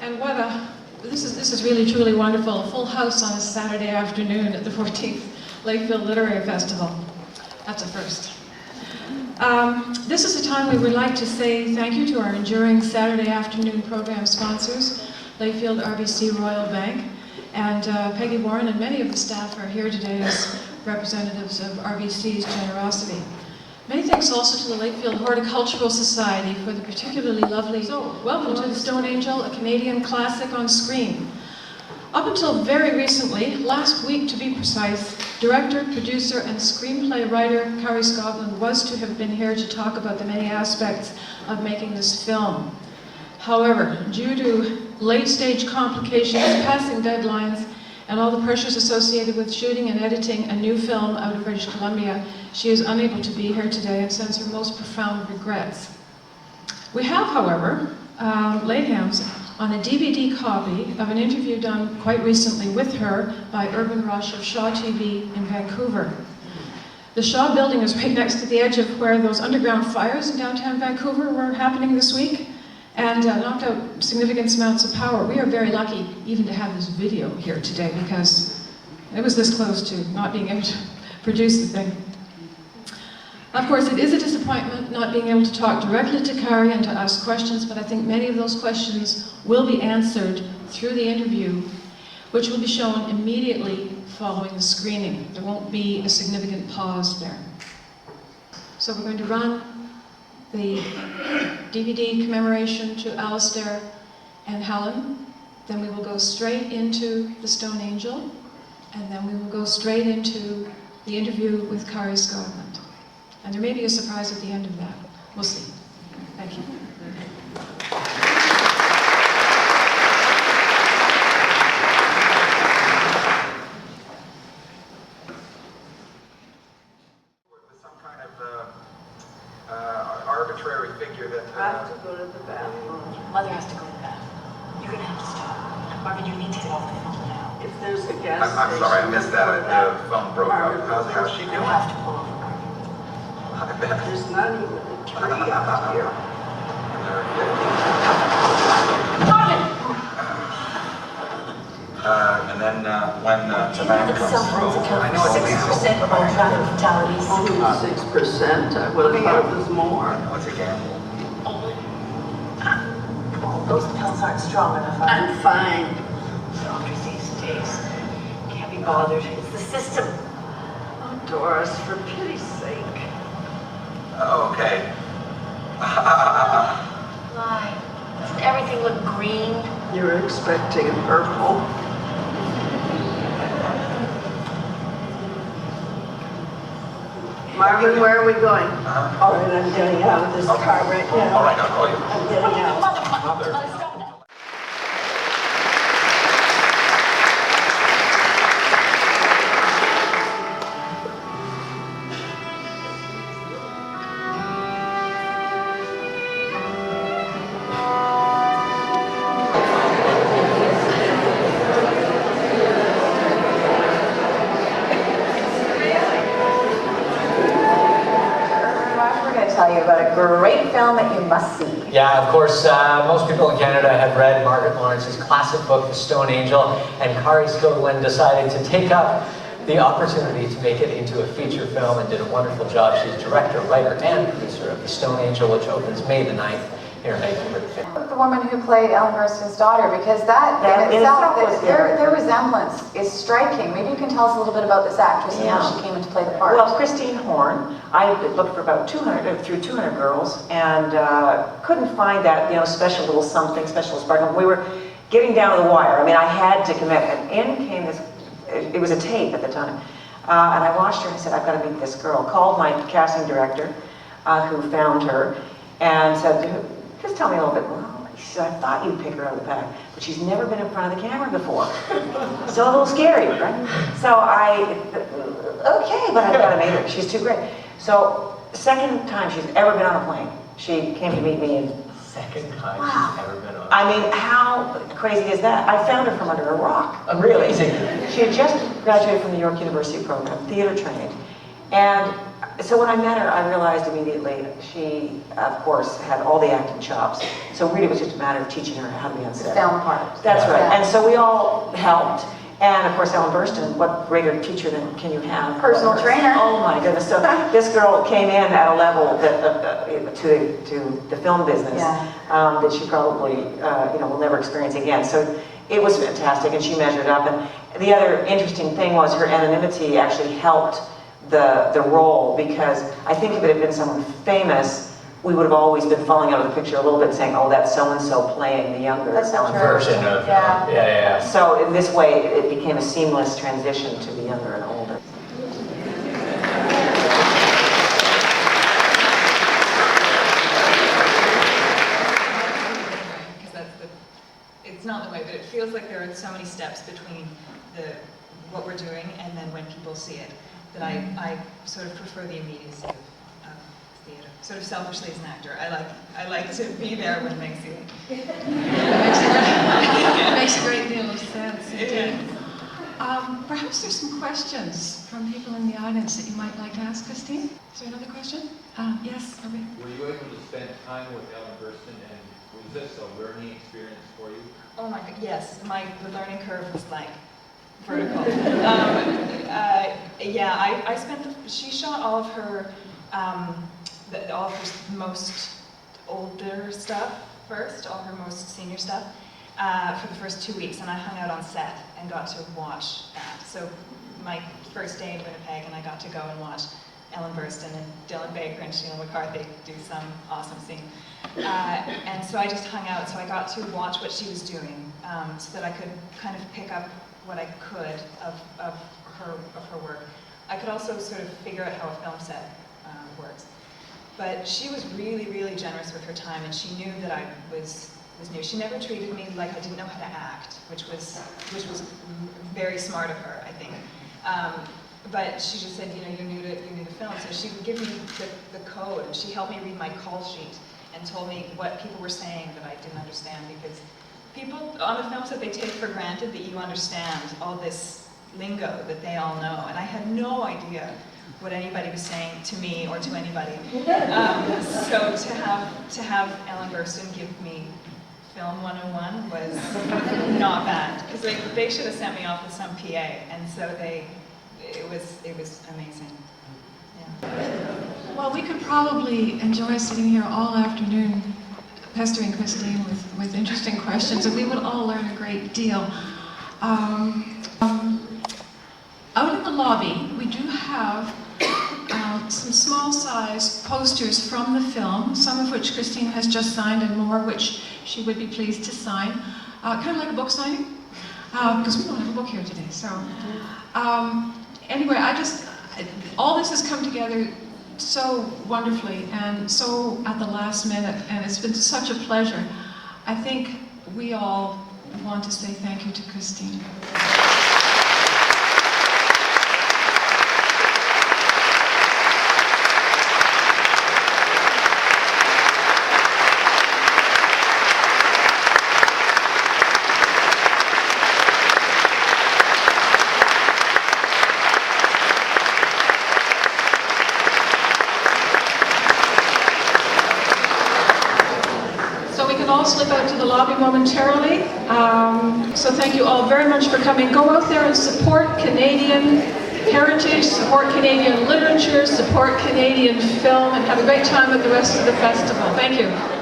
And this is really truly wonderful. A full house on a Saturday afternoon at the 14th Lakefield Literary Festival. That's a first. This is a time we would like to say thank you to our enduring Saturday afternoon program sponsors, Lakefield RBC Royal Bank, and Peggy Warren and many of the staff are here today as representatives of RBC's generosity. Many thanks also to the Lakefield Horticultural Society for the particularly lovely... So, welcome to The Stone Angel, a Canadian classic on screen. Up until very recently, last week to be precise, director, producer, and screenplay writer Kari Skogland was to have been here to talk about the many aspects of making this film. However, due to late-stage complications, passing deadlines, and all the pressures associated with shooting and editing a new film out of British Columbia, she is unable to be here today and sends her most profound regrets. We have, however, laid hands on a DVD copy of an interview done quite recently with her by Urban Rush of Shaw TV in Vancouver. The Shaw building is right next to the edge of where those underground fires in downtown Vancouver were happening this week, and knocked out significant amounts of power. We are very lucky even to have this video here today because it was this close to not being able to produce the thing. Of course, it is a disappointment not being able to talk directly to Kari and to ask questions, but I think many of those questions will be answered through the interview, which will be shown immediately following the screening. There won't be a significant pause there. So we're going to run the DVD commemoration to Alistair and Helen, then we will go straight into The Stone Angel, and then we will go straight into the interview with Kari Skogland. And there may be a surprise at the end of that. We'll see. Thank you. Arbitrary figure that... I have to go to the bathroom. Mother has to go to the bathroom. You're going to have to stop. Marvin, you need to get off the phone now. If there's a gas I'm sorry, I missed that. The phone broke up. How's she doing? You have to pull over, Marvin. I bet. There's not even a tree out here. Marvin! And then when the van comes Cell phones through, account I for know it's 6% of all traffic fatalities. Only 6%. I would have thought it was more. I know it's a gamble. Well, those pills aren't strong enough. I'm fine. Doctors these days can't be bothered. It's the system. Oh, Doris, for pity's sake. Oh, okay. Why? Doesn't everything look green? You're expecting purple. Marvin, where are we going? All right, I'm getting out of this car right now. All right, I'll call you. I'm getting out. Mother. Stop that. Tell you about a great film that you must see. Yeah, of course, most people in Canada have read Margaret Lawrence's classic book, The Stone Angel, and Kari Skogland decided to take up the opportunity to make it into a feature film and did a wonderful job. She's director, writer, and producer of The Stone Angel, which opens May the 9th here in Vancouver. The woman who played Ellen Burstyn's daughter, because that in itself, their resemblance is striking. Maybe you can tell us a little bit about this actress and how she came in to play the part. Well, Christine Horne, I looked for about 200 girls and couldn't find that, special little something, special sparkle. We were getting down to the wire. I mean, I had to commit. And in came this, it was a tape at the time. And I watched her and I said, I've got to meet this girl. Called my casting director, who found her, and said, just tell me a little bit. Well, she said, I thought you'd pick her out of the pack, but she's never been in front of the camera before. So a little scary, right? So okay, but I've got to meet her. She's too great. So second time she's ever been on a plane. She came to meet me and Second time she's ever been on. I mean, how crazy is that? I found her from under a rock. Really? She had just graduated from the York University program, theater trained, and So when I met her, I realized immediately she, of course, had all the acting chops. So really it was just a matter of teaching her how to be on set. Film part. That's right. Yeah. And so we all helped. And of course, Ellen Burstyn, what greater teacher than can you have? Personal trainer. Oh my goodness. So this girl came in at a level that, to the film business that she probably will never experience again. So it was fantastic, and she measured up. And the other interesting thing was her anonymity actually helped the role, because I think if it had been someone famous, we would have always been falling out of the picture a little bit, saying, "Oh, that's so and so playing the younger Ellen version of yeah. So in this way, it became a seamless transition to the younger and older. Because it's not the way, but it feels like there are so many steps between what we're doing and then when people see it, that I sort of prefer the immediacy of theatre. Sort of selfishly as an actor, I like to be there when Meg sees it. It makes a great deal of sense. Yeah. Perhaps there's some questions from people in the audience that you might like to ask Christine. Is there another question? Yes, Irving. Were you able to spend time with Ellen Burstyn, and was this a learning experience for you? Oh my god, yes. The learning curve was like vertical. I spent she shot all of her most older stuff first, all her most senior stuff, for the first 2 weeks, and I hung out on set and got to watch that. So my first day in Winnipeg, and I got to go and watch Ellen Burstyn and Dylan Baker and Sheila McCarthy do some awesome scene. And so I just hung out, so I got to watch what she was doing, so that I could kind of pick up what I could of her work. I could also sort of figure out how a film set works. But she was really, really generous with her time, and she knew that I was new. She never treated me like I didn't know how to act, which was very smart of her, I think. But she just said, you're new to film, so she would give me the code, and she helped me read my call sheet and told me what people were saying that I didn't understand, because people on the film set, they take for granted that you understand all this lingo that they all know, and I had no idea what anybody was saying to me or to anybody. So to have Ellen Burstyn give me Film 101 was not bad, because they should have sent me off with some PA, and so it was amazing. Yeah. Well, we could probably enjoy sitting here all afternoon pestering Christine with interesting questions, and we would all learn a great deal. Out in the lobby, we do have some small-size posters from the film, some of which Christine has just signed, and more which she would be pleased to sign. Kind of like a book signing, because we don't have a book here today. So, anyway, all this has come together so wonderfully and so at the last minute, and it's been such a pleasure. I think we all want to say thank you to Christine. All slip out to the lobby momentarily. So thank you all very much for coming. Go out there and support Canadian heritage, support Canadian literature, support Canadian film, and have a great time at the rest of the festival. Thank you.